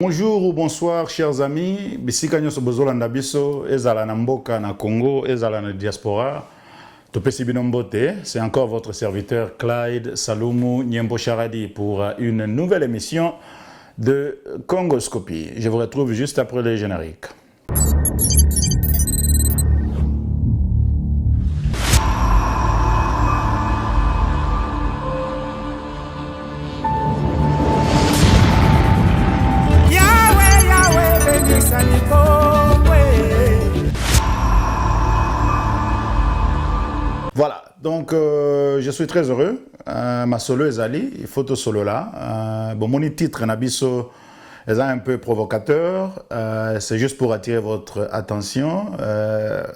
Bonjour ou bonsoir chers amis, bisika nyoso bozolanda biso, ezala na mboka na Congo, ezala na diaspora. Topesi bino mbote, c'est encore votre serviteur Clyde Salumu Nyembo Charadi pour une nouvelle émission de Congoscopie. Je vous retrouve juste après les génériques. Voilà, donc je suis très heureux. Ma solo Ezali, il faut tout solo là. Bon, mon titre Nabiso est un peu provocateur. C'est juste pour attirer votre attention.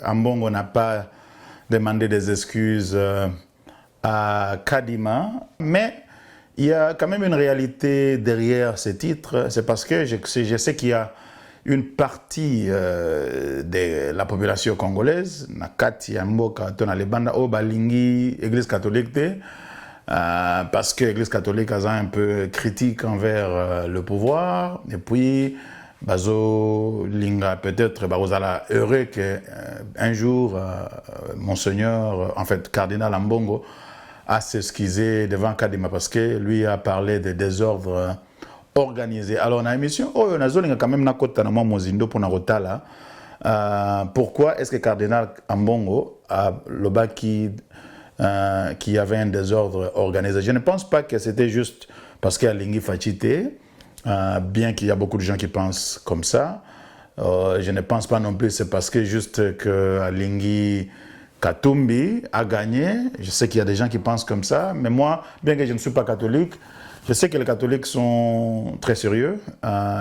Ambongo n'a pas demandé des excuses à Kadima, mais il y a quand même une réalité derrière ces titres. C'est parce que je sais qu'il y a une partie de la population congolaise, nakati ya mboka tona lebanda o balingi église catholique parce que l'église catholique a un peu critique envers le pouvoir, et puis bazo linga peut-être bazala heureux que un jour monseigneur, en fait cardinal Ambongo a s'excusé devant Kadima parce que lui a parlé de désordre organisé. Alors, dans l'émission, on a quand même mozindo pour Narotala. Pourquoi est-ce que Cardinal Ambongo a le bas qui avait un désordre organisé? Je ne pense pas que c'était juste parce qu'il y a Lingui Fachité, bien qu'il y a beaucoup de gens qui pensent comme ça. Je ne pense pas non plus que c'est parce que juste que Lingui Katumbi a gagné. Je sais qu'il y a des gens qui pensent comme ça, mais moi, bien que je ne suis pas catholique, je sais que les catholiques sont très sérieux.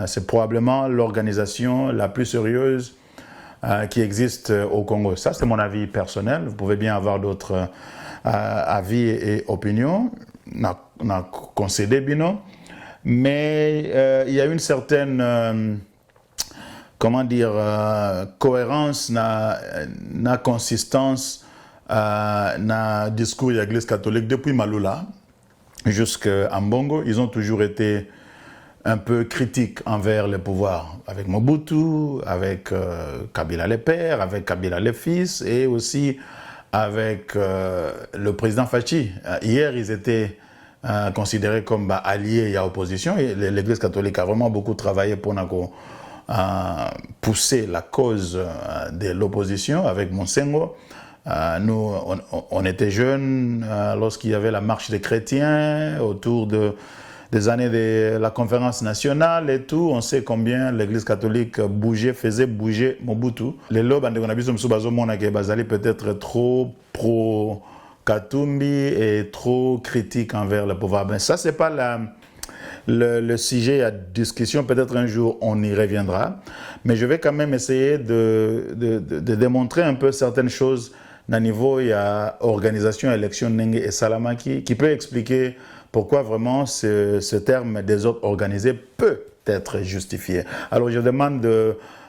C'est probablement l'organisation la plus sérieuse qui existe au Congo. Ça, c'est mon avis personnel. Vous pouvez bien avoir d'autres avis et opinions. On a concédé bino. Mais il y a une certaine, comment dire, cohérence, na consistance, na discours de l'Église catholique depuis Malula jusqu'à Mbongo. Ils ont toujours été un peu critiques envers le pouvoir, avec Mobutu, avec Kabila le père, avec Kabila le fils, et aussi avec le président Fachi. Hier, ils étaient considérés comme alliés à l'opposition, et l'Église catholique a vraiment beaucoup travaillé pour pousser la cause de l'opposition avec Monsengo. Nous, on était jeunes lorsqu'il y avait la marche des chrétiens autour des années de la conférence nationale et tout. On sait combien l'Église catholique faisait bouger Mobutu. Les lobes, peut-être trop pro-Katumbi et trop critiques envers le pouvoir. Mais ça, c'est pas le sujet à discussion. Peut-être un jour, on y reviendra. Mais je vais quand même essayer de démontrer un peu certaines choses à niveau, il y a organisation, élection, Nenge et Salamaki, qui peut expliquer pourquoi vraiment ce terme désordre organisé peut être justifié. Alors je demande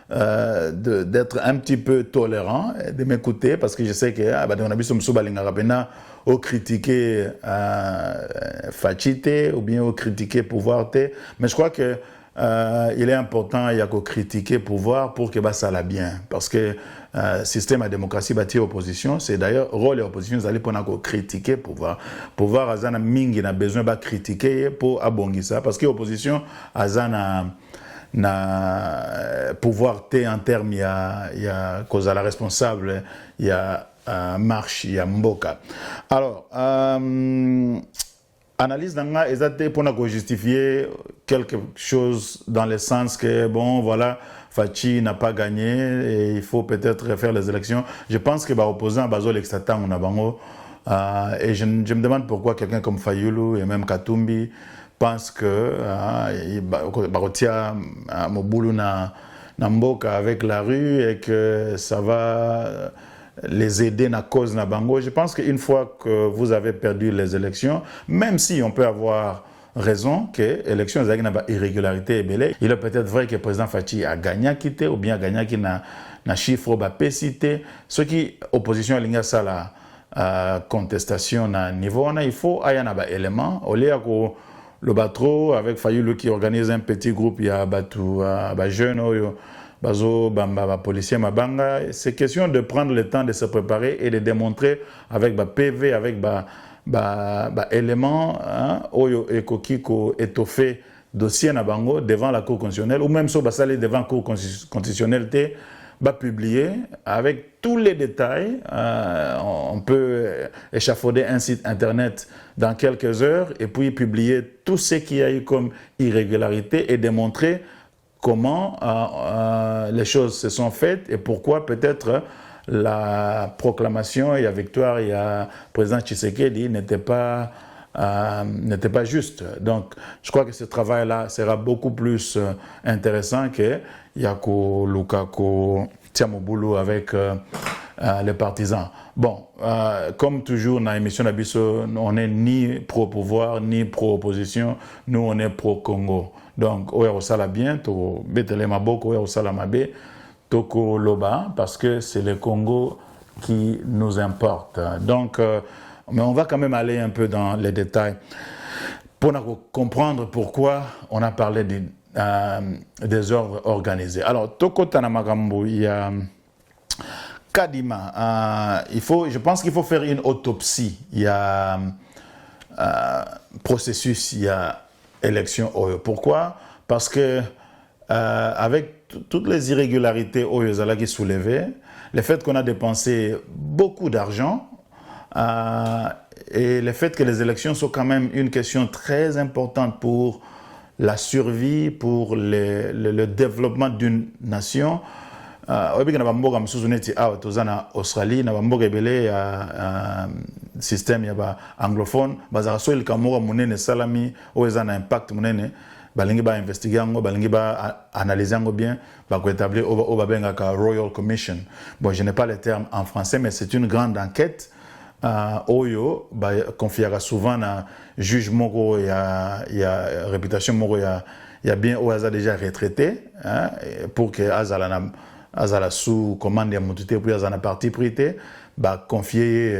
d'être un petit peu tolérant, de m'écouter, parce que je sais que on a vu au critiquer Fachité ou bien au critiquer pouvoir, mais je crois que il est important il y a qu'au critiquer pouvoir pour que ça aille bien, parce que système à démocratie bâti opposition, c'est d'ailleurs rôle de l'opposition vous allez pour critiquer pouvoir azana mingi na besoin de critiquer pour abongi ça, parce que l'opposition azana na pouvoir en termes il y a cause à la responsable, il y a marche, il y a mboka. Alors analyse d'anga exacte pour justifier quelque chose dans le sens que bon voilà Fachi n'a pas gagné et il faut peut-être refaire les élections. Je pense que opposant Bazo l'extatan on a bango et je me demande pourquoi quelqu'un comme Fayulu et même Katumbi pense que barotia Mobulu na mboka avec la rue et que ça va les aider na cause na bango. Je pense qu'une fois que vous avez perdu les élections, même si on peut avoir raison que l'élection est une irrégularité, il est peut-être vrai que le président Fachi a gagné quitté ou bien gagné qui na chiffre ba cité. Ce qui opposition à l'inga la contestation na niveau il faut aya na ba élément au lieu le Batro, avec Fayulu qui organise un petit groupe, il y a Batou, jeunes, Bazo, Bamba, policier, Mabanga. C'est question de prendre le temps de se préparer et de démontrer avec PV, avec éléments, Oyo et Kokiko étoffé dossier na bango devant la Cour constitutionnelle, ou même sur Bassali devant la Cour constitutionnelle, publié avec tous les détails. On peut échafauder un site internet dans quelques heures et puis publier tout ce qu'il y a eu comme irrégularité et démontrer comment les choses se sont faites et pourquoi peut-être la proclamation, il y a victoire, il y a président Tshisekedi n'était pas juste. Donc, je crois que ce travail-là sera beaucoup plus intéressant que Yako Lukako Tiamobulu avec les partisans. Bon, comme toujours dans l'émission d'Abisso, on n'est ni pro-pouvoir, ni pro-opposition, nous on est pro-Congo. Donc, Oya Osala bien, to Betele Maboko, Oya Osala Mabe, Toko Loba, parce que c'est le Congo qui nous importe. Donc, mais on va quand même aller un peu dans les détails pour comprendre pourquoi on a parlé des ordres organisés. Alors, Toko Tanamagambo, il y a Kadima. Je pense qu'il faut faire une autopsie. Il y a processus, il y a élection. Pourquoi? Parce que avec toutes les irrégularités Oyozala qui soulevaient, le fait qu'on a dépensé beaucoup d'argent, et le fait que les élections sont quand même une question très importante pour la survie, pour le développement d'une nation. Australie, système anglophone, il salami impact balingi ba investiguer ngo balingi ba analyser ngo bien ba établir au Royal Commission. Bon, je n'ai pas le terme en français, mais c'est une grande enquête. Oyo confiera souvent na juge moko il y a réputation moko il y a bien au hasard déjà retraité, hein, pour que azala sous commande ya mutute puis azana parti prité confier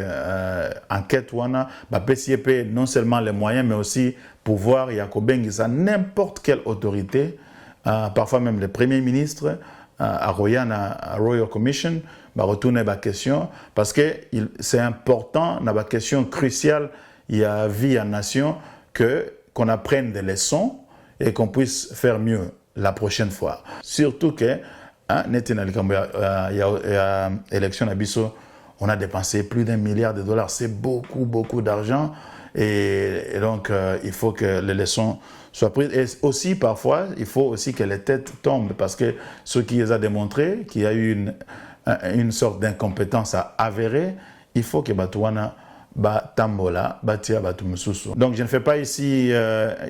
enquête wana PCP non seulement les moyens mais aussi pouvoir ya kobengisa n'importe quelle autorité, parfois même le premier ministre à Royal Commission retourner la question parce que c'est important dans la question cruciale il y a vie en nation qu'on apprenne des leçons et qu'on puisse faire mieux la prochaine fois. Surtout que il y a élection à Bisso, on a dépensé plus d'1 milliard de dollars, c'est beaucoup d'argent et donc il faut que les leçons soient prises et aussi parfois il faut aussi que les têtes tombent parce que ce qui les a démontré qu'il y a eu une sorte d'incompétence à avérer, il faut que Batouana tambola batia batumususu. Donc je ne fais pas ici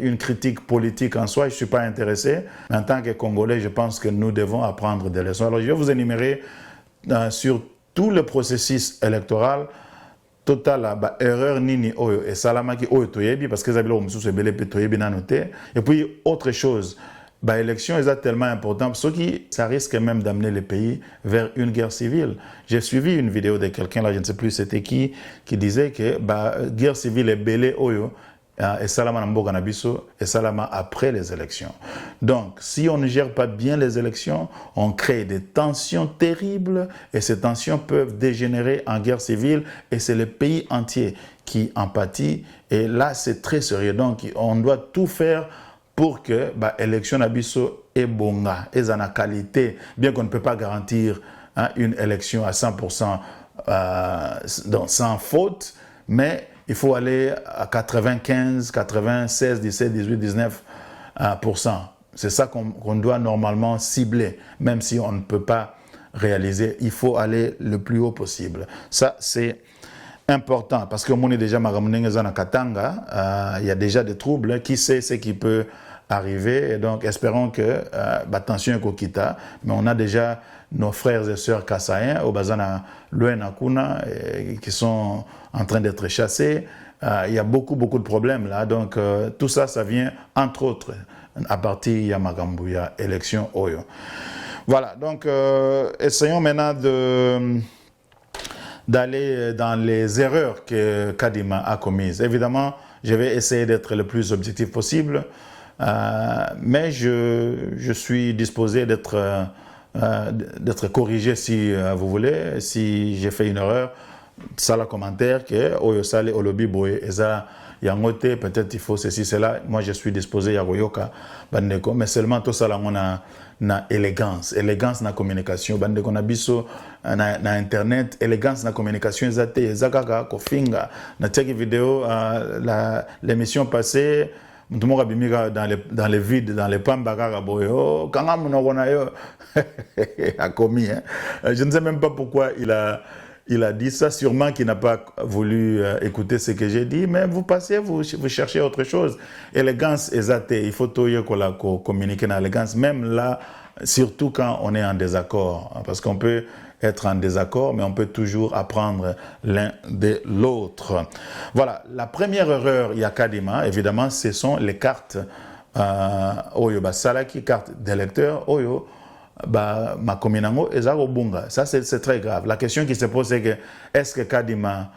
une critique politique en soi, je ne suis pas intéressé. En tant que Congolais, je pense que nous devons apprendre des leçons. Alors je vais vous énumérer sur tout le processus électoral total erreur nini oyo et salamaki oyo toyebi parce que zabilo mususu ebele pe toyebi na noté. Et puis autre chose, l'élection est tellement importante, ce qui ça risque même d'amener le pays vers une guerre civile. J'ai suivi une vidéo de quelqu'un là, je ne sais plus c'était qui disait que guerre civile est belé oyo et salama namboka nabiso et salama après les élections. Donc, si on ne gère pas bien les élections, on crée des tensions terribles et ces tensions peuvent dégénérer en guerre civile et c'est le pays entier qui en pâtit et là c'est très sérieux. Donc, on doit tout faire pour que l'élection Abisso est bonga, est en qualité, bien qu'on ne peut pas garantir une élection à 100% sans faute, mais il faut aller à 95, 96, 17, 18, 19%. C'est ça qu'on doit normalement cibler, même si on ne peut pas réaliser. Il faut aller le plus haut possible. Ça, c'est important, parce que on est déjà à Katanga, il y a déjà des troubles. Qui sait ce qui peut arriver? Et donc, espérons que attention est Kokita, mais on a déjà nos frères et sœurs kassaïens au Bazana Luenakuna qui sont en train d'être chassés. Il y a beaucoup de problèmes là. Donc, tout ça, ça vient entre autres à partir de Yamagambuya, élection Oyo. Voilà, donc essayons maintenant d'aller dans les erreurs que Kadima a commises. Évidemment, Je vais essayer d'être le plus objectif possible, mais je suis disposé d'être corrigé si vous voulez, si j'ai fait une erreur. Ça la commentaire que oyo sale olobi boye eza yangote peut-être il faut ceci cela. Moi je suis disposé ya koyoka bandeko, mais seulement tout ça là on a na élégance na communication bandeko na biso na internet. Élégance na communication ezate ezakaka kofinga na teki vidéo l'émission passée tout le monde a bimika dans les vides, dans les pambakara boyo kanga munokona yo a commis hein. Je ne sais même pas pourquoi il a dit ça, sûrement qu'il n'a pas voulu écouter ce que j'ai dit, mais vous passez, vous cherchez autre chose. Élégance exatée, il faut communiquer dans l'élégance, même là, surtout quand on est en désaccord, parce qu'on peut être en désaccord, mais on peut toujours apprendre l'un de l'autre. Voilà, la première erreur, Yakadima, évidemment, ce sont les cartes Oyo Basalaki, cartes d'électeurs, Oyo. Bah, ma cominango ezaro bunga. Ça c'est très grave. La question qui se pose c'est que est-ce que Kadima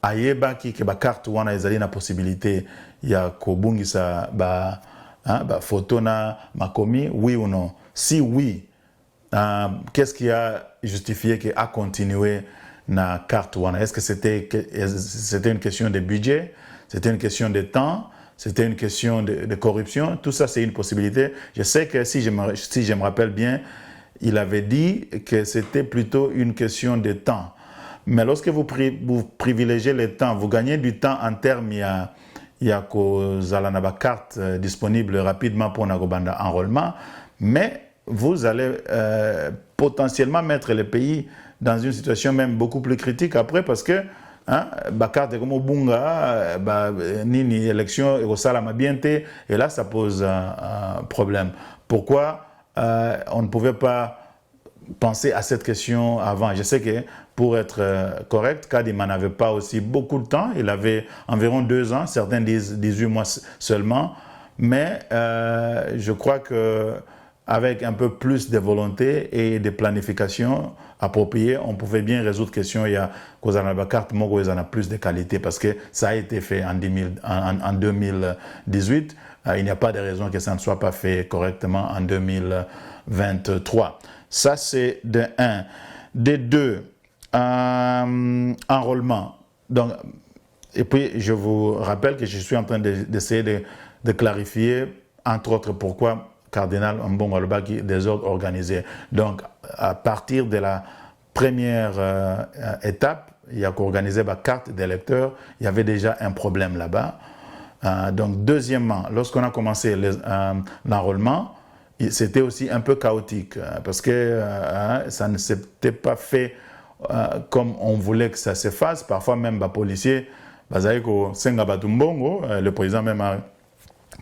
ayeba ki que ba carte wana ezali na possibilité ya kobungisa ba photo na makomi, oui ou non? Si oui, qu'est-ce qui a justifié que a continué na carte wana? Est-ce que c'était une question de budget, c'était une question de temps? C'était une question de corruption. Tout ça, c'est une possibilité. Je sais que si je me rappelle bien, il avait dit que c'était plutôt une question de temps. Mais lorsque vous privilégiez le temps, vous gagnez du temps en termes, il y a une carte disponible rapidement pour un enrôlement, mais vous allez potentiellement mettre le pays dans une situation même beaucoup plus critique après parce que carte comme bunga nini élection et au salama bienté et là ça pose un problème. Pourquoi on ne pouvait pas penser à cette question avant? Je sais que pour être correct, Kadima n'avait pas aussi beaucoup de temps, il avait environ 2 ans, certains disent 18 mois seulement, mais je crois que avec un peu plus de volonté et de planification appropriée, on pouvait bien résoudre la question. Il y a carte Mogo, ils en a plus de qualité parce que ça a été fait en 2018. Il n'y a pas de raison que ça ne soit pas fait correctement en 2023. Ça, c'est de 1. De 2, enrôlement. Donc, et puis, je vous rappelle que je suis en train d'essayer de clarifier, entre autres, pourquoi Cardinal Mbongo Alobaki désordre organisé. Donc, à partir de la première étape, il y a qu'organiser la carte d'électeur, il y avait déjà un problème là-bas. Donc, deuxièmement, lorsqu'on a commencé l'enrôlement, c'était aussi un peu chaotique parce que ça ne s'était pas fait comme on voulait que ça se fasse. Parfois, même les policiers, le président même a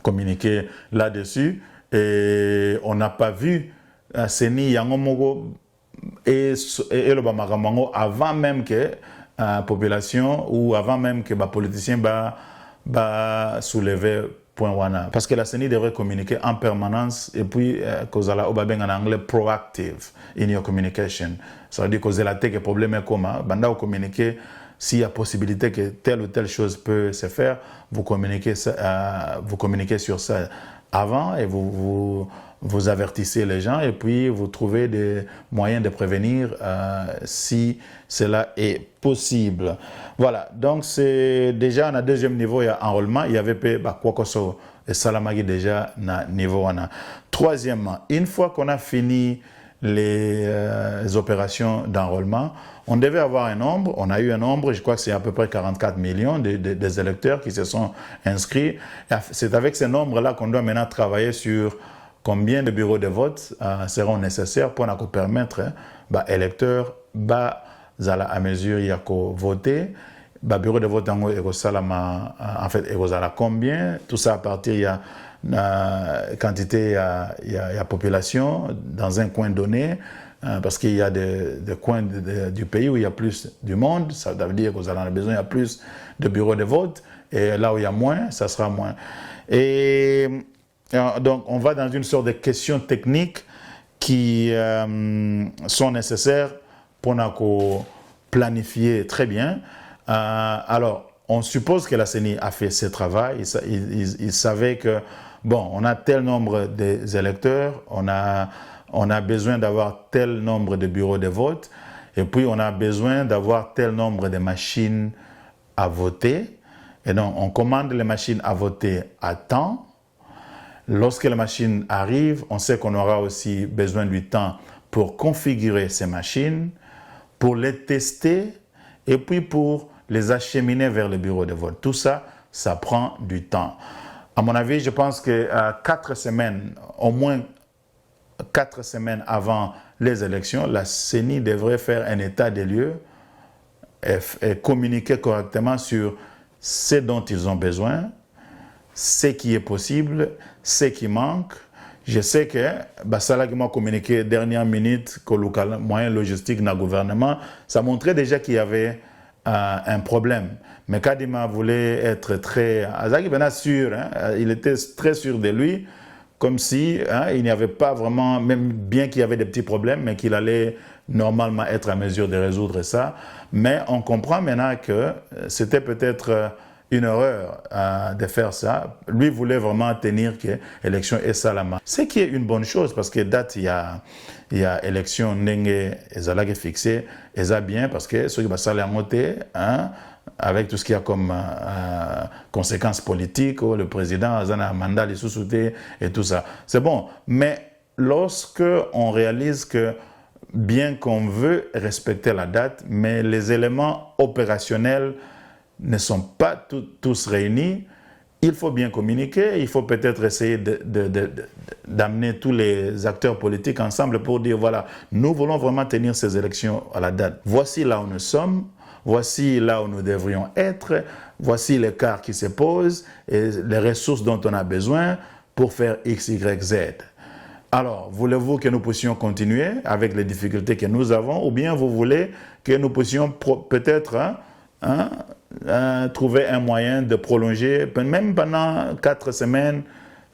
communiqué là-dessus. Et on n'a pas vu Seni Yangomogo et le Bamaramango avant même que la population ou avant même que les politiciens soulever point wana. Parce que la CENI devrait communiquer en permanence et puis cause la obabeng en anglais proactive in your communication. Ça veut dire que la tech problème est comment banda communiquer s'il y a possibilité que telle ou telle chose peut se faire, vous communiquez sur ça avant et vous avertissez les gens et puis vous trouvez des moyens de prévenir si cela est possible. Voilà, donc c'est déjà à deuxième niveau, il y a enrôlement, il y avait Kwakoso et Salamagi déjà à niveau. Troisièmement, une fois qu'on a fini les opérations d'enrôlement, on devait avoir un nombre, on a eu un nombre, je crois que c'est à peu près 44 millions des électeurs qui se sont inscrits. C'est avec ce nombre-là qu'on doit maintenant travailler sur combien de bureaux de vote seront nécessaires pour nous permettre aux électeurs à mesure il voter. Bureau de vote en fait, il combien? Tout ça à partir il y a quantité, il y a population dans un coin donné. Parce qu'il y a des coins du pays où il y a plus du monde, ça veut dire que vous allez en besoin, il y a plus de bureaux de vote, et là où il y a moins, ça sera moins. Et donc, on va dans une sorte de questions techniques qui sont nécessaires pour nous planifier très bien. Alors, on suppose que la CENI a fait ce travail. Il savait que, bon, on a tel nombre d'électeurs, on a besoin d'avoir tel nombre de bureaux de vote, et puis on a besoin d'avoir tel nombre de machines à voter. Et donc, on commande les machines à voter à temps. Lorsque la machine arrive, on sait qu'on aura aussi besoin du temps pour configurer ces machines, pour les tester et puis pour les acheminer vers le bureau de vote. Tout ça, ça prend du temps. À mon avis, je pense que 4 semaines, au moins 4 semaines avant les élections, la CENI devrait faire un état des lieux et communiquer correctement sur ce dont ils ont besoin, ce qui est possible, ce qui manque. Je sais que ça qui m'a communiqué dernière minute que le moyen logistique dans le gouvernement, ça montrait déjà qu'il y avait un problème. Mais Kadima voulait être très sûr, il était très sûr de lui, comme si il n'y avait pas vraiment, même bien qu'il y avait des petits problèmes, mais qu'il allait normalement être en mesure de résoudre ça. Mais on comprend maintenant que c'était peut-être une erreur de faire ça. Lui voulait vraiment tenir que l'élection est ça la main. Ce qui est une bonne chose parce que date il y a élection n'enge ezalaki fixé eza bien parce que ceux qui basala monter avec tout ce qu'il y a comme conséquences politiques, le président a un mandat de sous-souté et tout ça. C'est bon, mais lorsque on réalise que bien qu'on veut respecter la date, mais les éléments opérationnels ne sont pas tous réunis, il faut bien communiquer, il faut peut-être essayer d'amener tous les acteurs politiques ensemble pour dire, voilà, nous voulons vraiment tenir ces élections à la date. Voici là où nous sommes, voici là où nous devrions être, voici l'écart qui se pose et les ressources dont on a besoin pour faire X, Y, Z. Alors, voulez-vous que nous puissions continuer avec les difficultés que nous avons ou bien vous voulez que nous puissions peut-être trouver un moyen de prolonger, même pendant 4 semaines,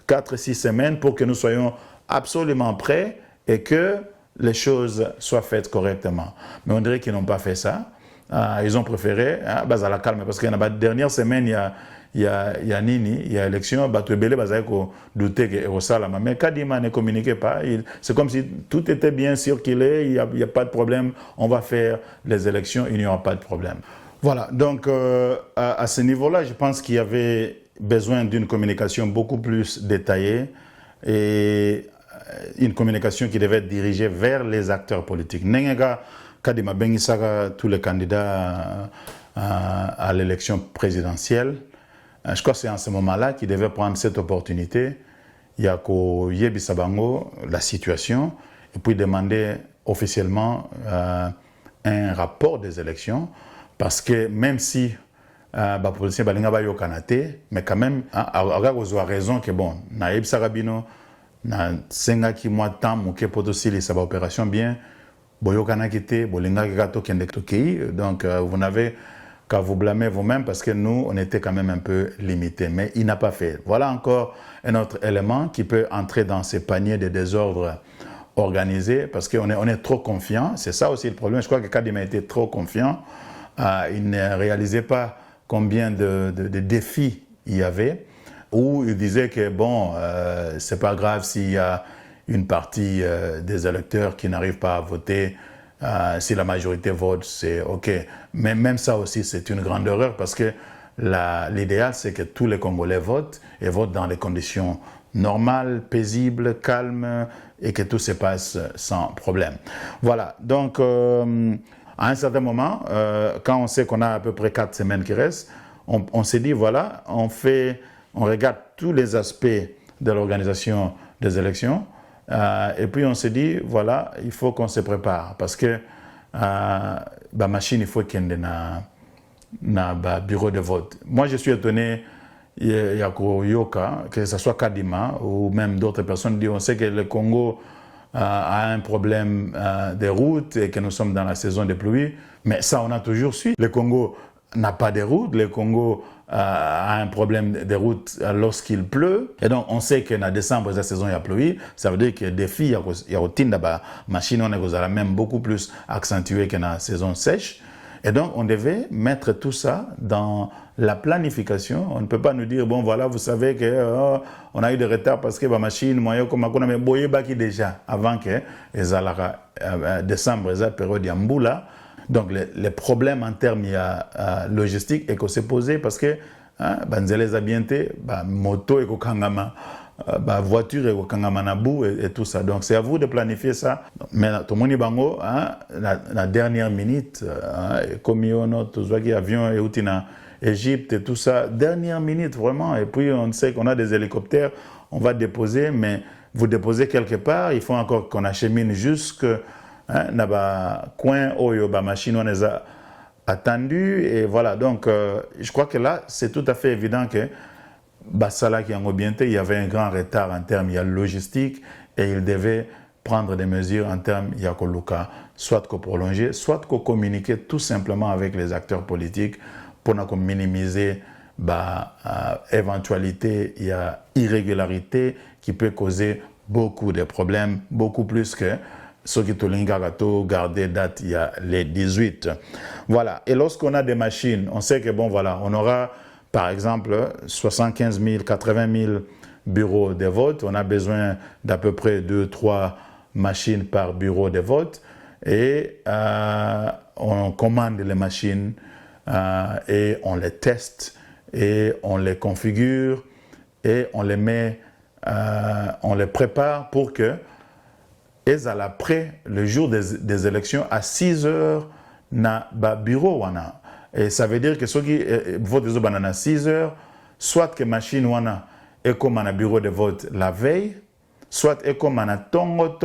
4-6 semaines, pour que nous soyons absolument prêts et que les choses soient faites correctement. Mais on dirait qu'ils n'ont pas fait ça. Ils ont préféré, à la calme, parce que dans la dernière semaine, il y a élection, douter que Salama. Mais Kadima ne communiquait pas. C'est comme si tout était bien circulé, il n'y a pas de problème, on va faire les élections, il n'y aura pas de problème. Voilà, donc à ce niveau-là, je pense qu'il y avait besoin d'une communication beaucoup plus détaillée et une communication qui devait être dirigée vers les acteurs politiques. Nenga Kadima Bengisaka, tous les candidats à l'élection présidentielle, je crois que c'est en ce moment-là qu'il devait prendre cette opportunité. Il y a qu'au Yebi Sabango, la situation, et puis demander officiellement un rapport des élections. Parce que même si les policiers balinga ba yokanate, mais quand même, vous avez raison que bon, na yeb sarabino, na senga ki moi temps mouke potosili sa ba opération bien, boyokana kite, bolinga gato kende toki, donc vous n'avez qu'à vous blâmer vous-même parce que nous, on était quand même un peu limités, mais il n'a pas fait. Voilà encore un autre élément qui peut entrer dans ces paniers de désordre organisés parce qu'on est trop confiant. C'est ça aussi le problème. Je crois que Kadima était trop confiant. Il ne réalisait pas combien de défis il y avait, où il disait que bon, c'est pas grave s'il y a une partie des électeurs qui n'arrivent pas à voter, si la majorité vote, c'est OK. Mais même ça aussi, c'est une grande erreur parce que l'idéal, c'est que tous les Congolais votent et votent dans des conditions normales, paisibles, calmes et que tout se passe sans problème. Voilà, donc à un certain moment, quand on sait qu'on a à peu près 4 semaines qui restent, on s'est dit, voilà, on regarde tous les aspects de l'organisation des élections, et puis on s'est dit, voilà, il faut qu'on se prépare, parce que la machine, il faut qu'il y ait un bureau de vote. Moi, je suis étonné, il y a Yoka, que ce soit Kadima, ou même d'autres personnes, on sait que le Congo a un problème de route et que nous sommes dans la saison des pluies. Mais ça, on a toujours su. Le Congo n'a pas de route. Le Congo a un problème de route lorsqu'il pleut. Et donc, on sait qu'en décembre, la saison, il y a pluie. Ça veut dire que des filles, il y a une machine, on est même beaucoup plus accentué que dans la saison sèche. Et donc, on devait mettre tout ça dans la planification. On ne peut pas nous dire, bon, voilà, vous savez que on a eu des retards parce que la machine, moyen comme on a mais boyé baki déjà avant que décembre, la période d'Amboula. Donc, les problèmes en termes logistiques et que c'est posé parce que banzele zabiente, moto et kangama. Voiture et tout ça. Donc, c'est à vous de planifier ça. Mais tout le monde bango, la dernière minute, comme tout avion et outina Égypte et tout ça, dernière minute vraiment. Et puis, on sait qu'on a des hélicoptères, on va déposer, mais vous déposez quelque part, il faut encore qu'on achemine jusque dans le coin où la machine on les a attendu. Et voilà, donc, je crois que là, c'est tout à fait évident que Bassala qui en il y avait un grand retard en termes de logistique et il devait prendre des mesures en termes de soit qu'on prolonger, soit qu'on communiquer tout simplement avec les acteurs politiques pour minimiser éventualité, il y a irrégularité qui peut causer beaucoup de problèmes, beaucoup plus que ceux qui ont gardé date il y a les 18. Voilà. Et lorsqu'on a des machines, on sait que bon voilà, on aura par exemple 75 000, 80 000 bureaux de vote. On a besoin d'à peu près 2-3 machines par bureau de vote. Et on commande les machines et on les teste et on les configure et on les met, on les prépare pour que et après le jour des élections à 6 heures na bureau wana. Et ça veut dire que ceux qui votent à 6 heures, soit que machine wana est comme un bureau de vote la veille, soit est comme un tongo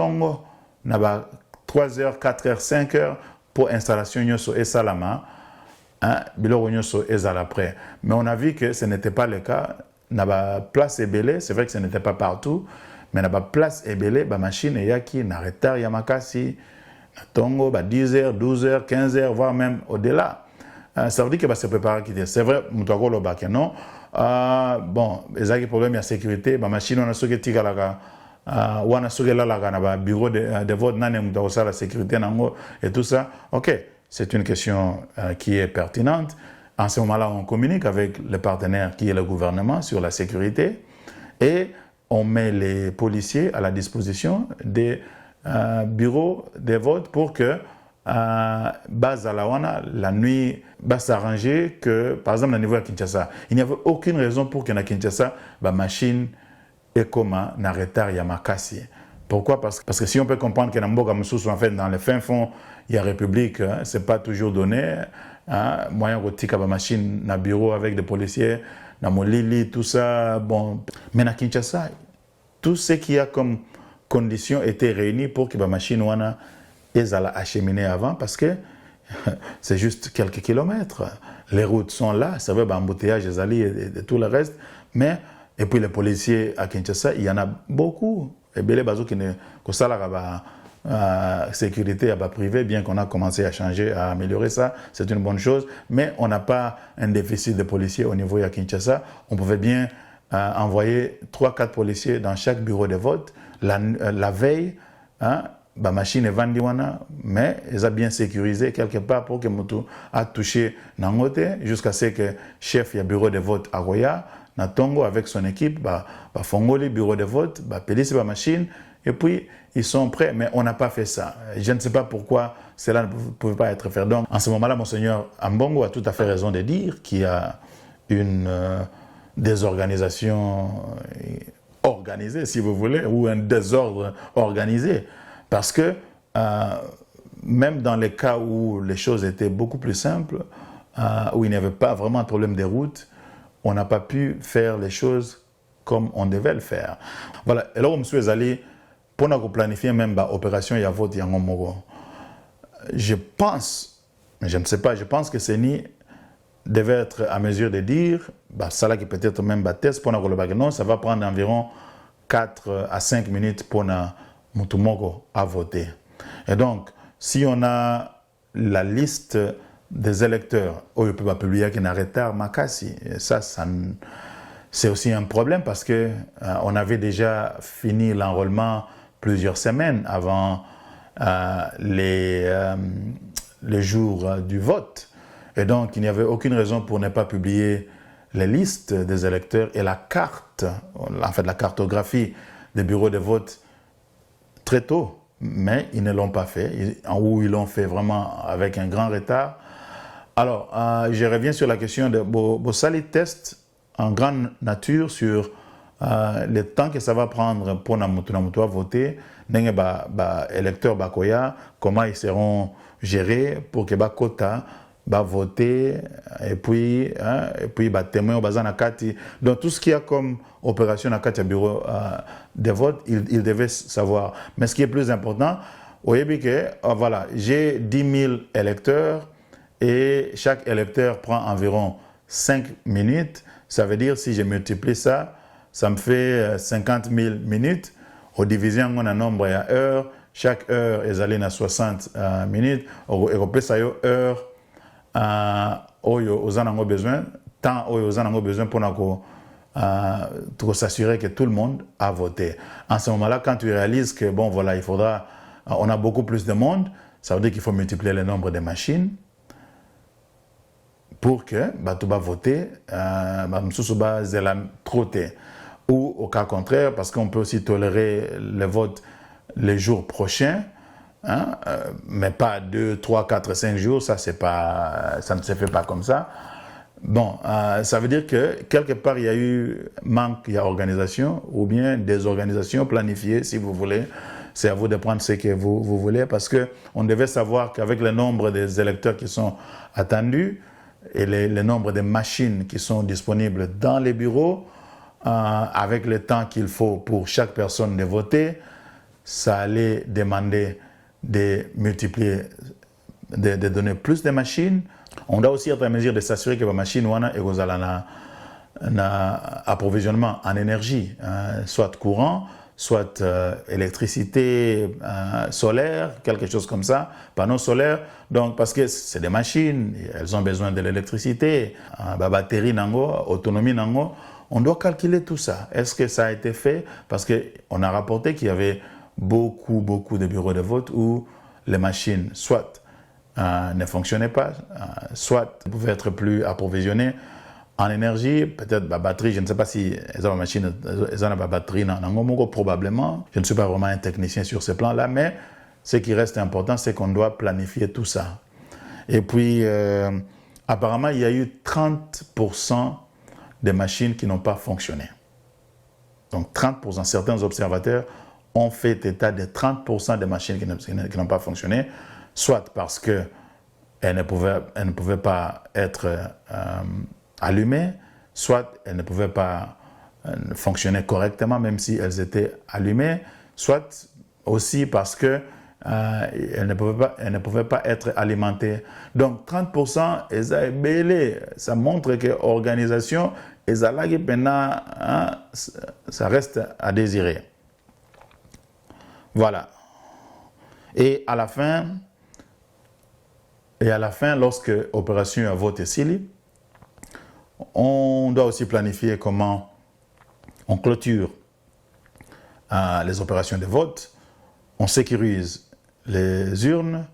na 3 heures, 4 heures, 5 heures pour installation nyoso et salama, bilo nyoso et après. Mais on a vu que ce n'était pas le cas. Na place ébélé, c'est vrai que ce n'était pas partout, mais na place ébélé, ba machine yaki na retard yamakasi, na tongo 10 heures, 12 heures, 15 heures, voire même au-delà. Ça veut dire que se préparer quitter. C'est vrai, moutako lo bak non. Bon, les autres problèmes de sécurité, la machine on a ce que tika la ou on a ce que là la bureau de vote nane moutako ça la sécurité nango et tout ça. Ok, c'est une question qui est pertinente. En ce moment-là, on communique avec le partenaire qui est le gouvernement sur la sécurité et on met les policiers à la disposition des bureaux de vote pour que la nuit va s'arranger que, par exemple, au niveau de Kinshasa, il n'y avait aucune raison pour que na Kinshasa, la machine est comme un retard Yamakasi. Pourquoi? Parce que si on peut comprendre que Namboka Moussous, en fait, dans le fin fond, il y a République, ce n'est pas toujours donné. Moyen de la machine, na bureau avec des policiers, na Molili, tout ça. Bon. Mais na Kinshasa, tout ce qu'il y a comme conditions étaient réunies pour que la machine wana ils allaient acheminer avant parce que c'est juste quelques kilomètres. Les routes sont là, ça veut dire embouteillage, et tout le reste. Mais, et puis les policiers à Kinshasa, il y en a beaucoup. Et bien les bazos qui ne sécurité à bas privé, bien qu'on a commencé à changer, à améliorer ça, c'est une bonne chose. Mais on n'a pas un déficit de policiers au niveau de Kinshasa. On pouvait bien envoyer 3-4 policiers dans chaque bureau de vote la veille. La machine est vendue, mais ils ont bien sécurisé quelque part pour que Moutou a touché Nangote jusqu'à ce que le chef du bureau de vote à Roya, Natongo avec son équipe, Fongoli, bureau de vote, Pélis, la machine, et puis ils sont prêts, mais on n'a pas fait ça. Je ne sais pas pourquoi cela ne pouvait pas être fait. Donc, en ce moment-là, Monseigneur Ambongo a tout à fait raison de dire qu'il y a une désorganisation organisée, si vous voulez, ou un désordre organisé. Parce que même dans les cas où les choses étaient beaucoup plus simples, où il n'y avait pas vraiment de problème des routes, on n'a pas pu faire les choses comme on devait le faire. Voilà. Et là, M. Ezali, pour nous planifier même l'opération Yavot Yangomogo, je pense, mais je ne sais pas, je pense que Seni devait être à mesure de dire, ça là qui peut-être même test pour nous le non, ça va prendre environ 4 à 5 minutes pour nous Mutumogo a voté. Et donc, si on a la liste des électeurs, il peut pas publier qu'il y a un retard, Makassi, ça c'est aussi un problème parce que on avait déjà fini l'enrôlement plusieurs semaines avant les jours du vote. Et donc, il n'y avait aucune raison pour ne pas publier les listes des électeurs et la carte, en fait la cartographie des bureaux de vote très tôt. Mais ils ne l'ont pas fait, ou ils l'ont fait vraiment avec un grand retard. Alors, je reviens sur la question de vos sali test en grande nature sur le temps que ça va prendre pour Namutu à voter, électeurs Bakoya, comment ils seront gérés pour que Bakota voter et puis témoin bazana kati. Donc tout ce qu'il y a comme opération à Katia bureau de vote, il devait savoir. Mais ce qui est plus important, voilà, j'ai 10 000 électeurs et chaque électeur prend environ 5 minutes. Ça veut dire, si je multiplie ça, ça me fait 50 000 minutes. Au division, on a nombre à heure. Chaque heure est allée à 60 minutes. Et on peut ça heure aux en besoin, tant aux en besoin pour s'assurer que tout le monde a voté. En ce moment-là, quand tu réalises que bon voilà, il faudra, on a beaucoup plus de monde, ça veut dire qu'il faut multiplier le nombre de machines pour que tu vas voter, ou au cas contraire, parce qu'on peut aussi tolérer le vote les jours prochains. Mais pas 2, 3, 4, 5 jours, ça ne se fait pas comme ça. Bon, ça veut dire que quelque part il y a eu manque, il y a organisation, ou bien des organisations planifiées, si vous voulez. C'est à vous de prendre ce que vous voulez, parce qu'on devait savoir qu'avec le nombre des électeurs qui sont attendus et le nombre de machines qui sont disponibles dans les bureaux, avec le temps qu'il faut pour chaque personne de voter, ça allait demander de multiplier, de donner plus de machines. On doit aussi être en mesure de s'assurer que les machines ont un approvisionnement en énergie, soit courant, soit électricité solaire, quelque chose comme ça, panneaux solaires. Donc, parce que c'est des machines, elles ont besoin de l'électricité, batterie, autonomie. On doit calculer tout ça. Est-ce que ça a été fait? Parce qu'on a rapporté qu'il y avait beaucoup de bureaux de vote où les machines soit ne fonctionnaient pas, soit pouvaient être plus approvisionnées en énergie, peut-être la batterie, je ne sais pas si elles ont une machine, elles ont une batterie, probablement. Je ne suis pas vraiment un technicien sur ce plan-là, mais ce qui reste important, c'est qu'on doit planifier tout ça. Et puis, apparemment, il y a eu 30% des machines qui n'ont pas fonctionné. Donc 30%, certains observateurs ont fait état de 30% des machines qui n'ont pas fonctionné, soit parce qu'elles ne pouvaient pas être allumées, soit elles ne pouvaient pas fonctionner correctement, même si elles étaient allumées, soit aussi parce que elles ne pouvaient pas être alimentées. Donc 30%, elles ont belé. Ça montre que l'organisation, ça reste à désirer. Voilà. Et à la fin, lorsque l'opération à vote est scellée, on doit aussi planifier comment on clôture les opérations de vote, on sécurise les urnes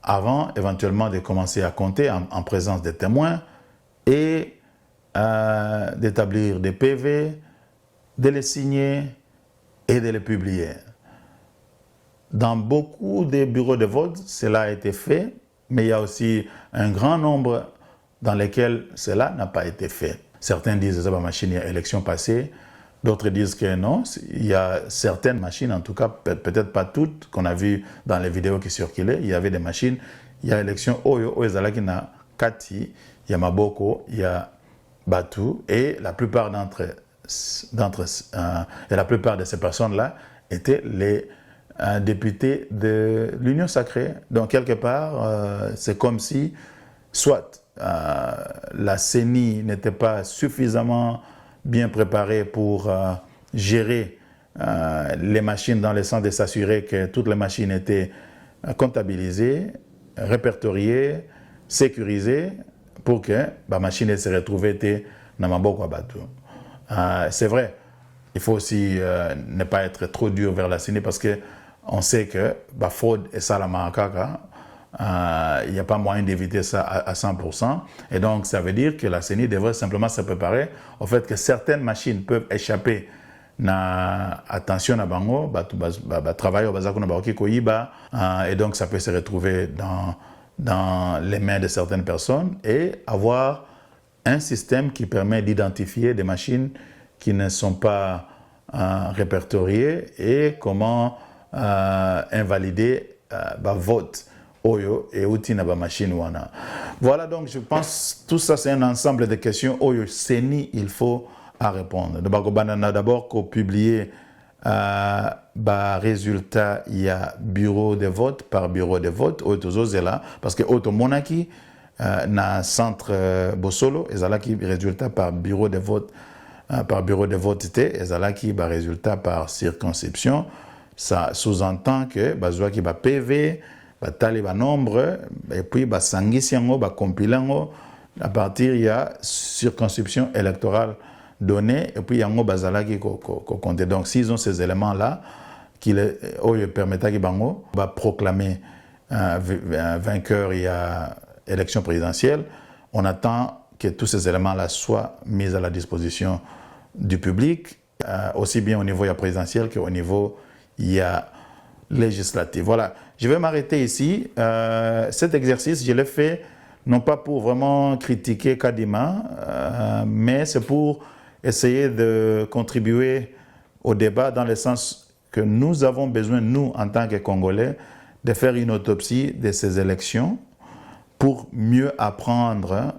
avant éventuellement de commencer à compter en présence des témoins et d'établir des PV, de les signer et de les publier. Dans beaucoup de bureaux de vote, cela a été fait, mais il y a aussi un grand nombre dans lesquels cela n'a pas été fait. Certains disent que c'est ma machine, il y a élection passée. D'autres disent que non, il y a certaines machines, en tout cas peut-être pas toutes, qu'on a vues dans les vidéos qui circulaient. Il y avait des machines, il y a élection Oyo, Ezalakina, Kati, il y a Maboko, il y a Batu, et la plupart la plupart de ces personnes-là étaient les députés de l'Union sacrée. Donc quelque part, c'est comme si soit la CENI n'était pas suffisamment bien préparée pour gérer les machines dans le sens de s'assurer que toutes les machines étaient comptabilisées, répertoriées, sécurisées pour que la machine se retrouve dans Maboko Abatu. C'est vrai, il faut aussi ne pas être trop dur vers la CENI parce qu'on sait que la fraude est ça la macaca. Il n'y a pas moyen d'éviter ça à 100%. Et donc, ça veut dire que la CENI devrait simplement se préparer au fait que certaines machines peuvent échapper na attention à bango, travail au bazar et donc ça peut se retrouver dans les mains de certaines personnes et avoir un système qui permet d'identifier des machines qui ne sont pas répertoriées et comment invalider vote oyo et outil na ba machine wana. Voilà, donc je pense tout ça c'est un ensemble de questions oyo CENI il faut à répondre. D'abord qu'on publier résultat il y a bureau de vote par bureau de vote autour là parce que auto monaki na centre Bosolo ezalaki résultat par bureau de vote ezalaki résultat par circonscription. Ça sous-entend que bazwa ki ba PV batali ba nombre et puis sangisi yango ba compilango à partir il y a circonscription électorale donnée et puis yango bazalaki ko compter. Donc s'ils ont ces éléments là qui permettent ki bango va proclamer vainqueur il y a élection présidentielle, on attend que tous ces éléments là soient mis à la disposition du public aussi bien au niveau présidentiel qu'au niveau il y a législatif. Voilà, je vais m'arrêter ici. Cet exercice, je l'ai fait non pas pour vraiment critiquer Kadima, mais c'est pour essayer de contribuer au débat dans le sens que nous avons besoin, nous, en tant que Congolais, de faire une autopsie de ces élections pour mieux apprendre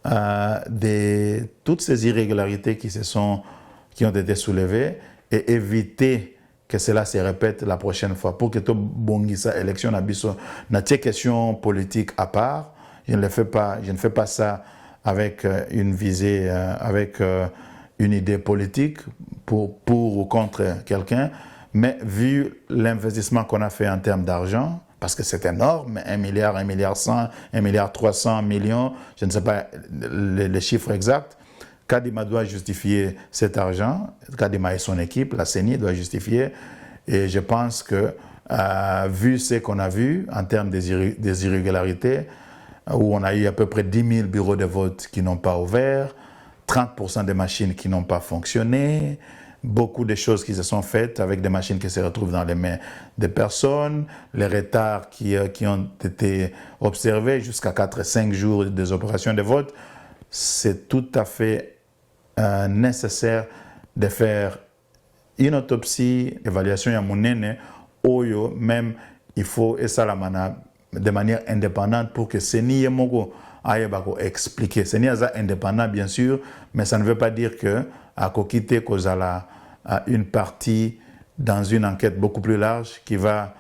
de toutes ces irrégularités qui ont été soulevées et éviter que cela se répète la prochaine fois. Pour que tout bongisa élection n'a question politique à part. Je ne fais pas ça avec une visée, avec une idée politique pour ou contre quelqu'un, mais vu l'investissement qu'on a fait en termes d'argent, parce que c'est énorme, 1 milliard, 1 milliard 100, 1 milliard 300 millions, je ne sais pas les chiffres exacts. Kadima doit justifier cet argent, Kadima et son équipe, la CENI doit justifier, et je pense que, vu ce qu'on a vu en termes des irrégularités, où on a eu à peu près 10 000 bureaux de vote qui n'ont pas ouvert, 30% des machines qui n'ont pas fonctionné, beaucoup de choses qui se sont faites avec des machines qui se retrouvent dans les mains des personnes, les retards qui ont été observés jusqu'à 4-5 jours des opérations de vote, c'est tout à fait nécessaire de faire une autopsie, évaluation ya munene, oyo même il faut et ça de manière indépendante pour que CENI yemoko aille expliquer. CENI est indépendant bien sûr, mais ça ne veut pas dire que à kokite kozala une partie dans une enquête beaucoup plus large qui va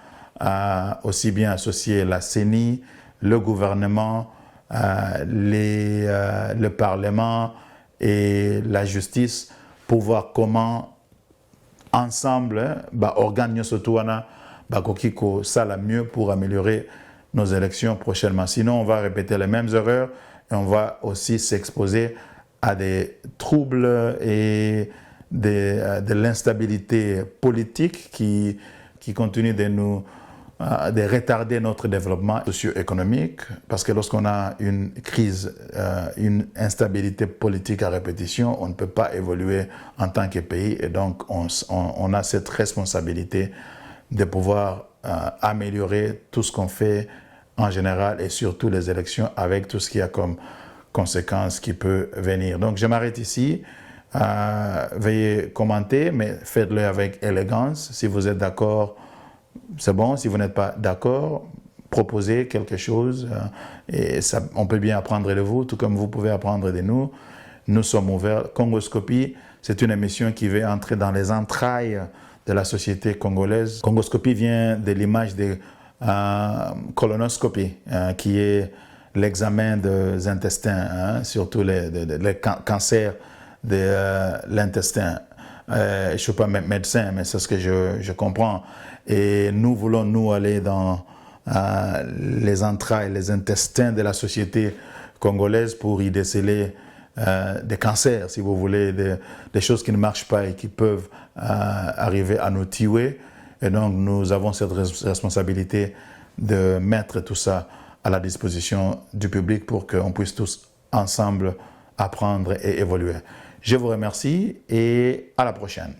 aussi bien associer la CENI, le gouvernement, le Parlement et la justice pour voir comment ensemble organes surtout kokiko ça la mieux pour améliorer nos élections prochainement. Sinon on va répéter les mêmes erreurs et on va aussi s'exposer à des troubles et de l'instabilité politique qui continue de retarder notre développement socio-économique, parce que lorsqu'on a une crise, une instabilité politique à répétition, on ne peut pas évoluer en tant que pays, et donc on a cette responsabilité de pouvoir améliorer tout ce qu'on fait en général et surtout les élections avec tout ce qu'il y a comme conséquences qui peut venir. Donc je m'arrête ici. Veuillez commenter, mais faites-le avec élégance. Si vous êtes d'accord, c'est bon. Si vous n'êtes pas d'accord, proposez quelque chose. Et ça, on peut bien apprendre de vous, tout comme vous pouvez apprendre de nous. Nous sommes ouverts. Congoscopie, c'est une émission qui veut entrer dans les entrailles de la société congolaise. Congoscopie vient de l'image de colonoscopie, qui est l'examen des intestins, surtout les cancers de l'intestin. Je ne suis pas médecin, mais c'est ce que je comprends. Et nous voulons, nous, aller dans les entrailles, les intestins de la société congolaise pour y déceler des cancers, si vous voulez, des choses qui ne marchent pas et qui peuvent arriver à nous tuer. Et donc, nous avons cette responsabilité de mettre tout ça à la disposition du public pour qu'on puisse tous ensemble apprendre et évoluer. Je vous remercie et à la prochaine.